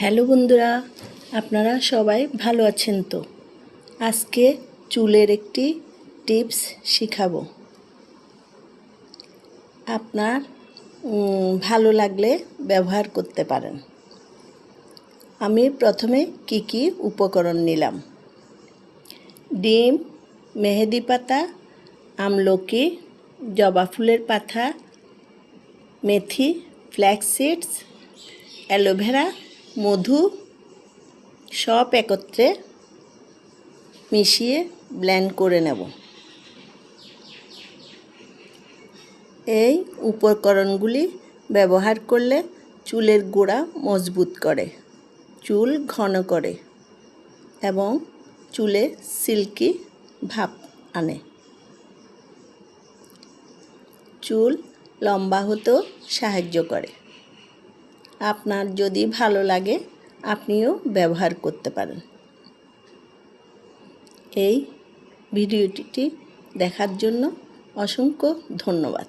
Hello বন্ধুরা, আপনারা সবাই ভালো আছেন তো? আজকে চুলের একটি টিপস শিখাবো। আপনার ভালো লাগলে ব্যবহার করতে পারেন। আমি প্রথমে কি উপকরণ নিলাম: ডিম, মেহেদি পাতা, আমলকি, জবা ফুলের পাতা, মেথি, ফ্ল্যাক্স সিডস, অ্যালোভেরা, মধু সব একত্রে মিশিয়ে ব্লেন্ড করে নেব। এই উপকরণগুলি ব্যবহার করলে চুলের গোড়া মজবুত করে, চুল ঘন করে এবং চুলে সিল্কি ভাব আনে। চুল লম্বা হতেও সাহায্য করে। আপনার যদি ভালো লাগে আপনিও ব্যবহার করতে পারেন। এই ভিডিওটি দেখার জন্য অসংখ্য ধন্যবাদ।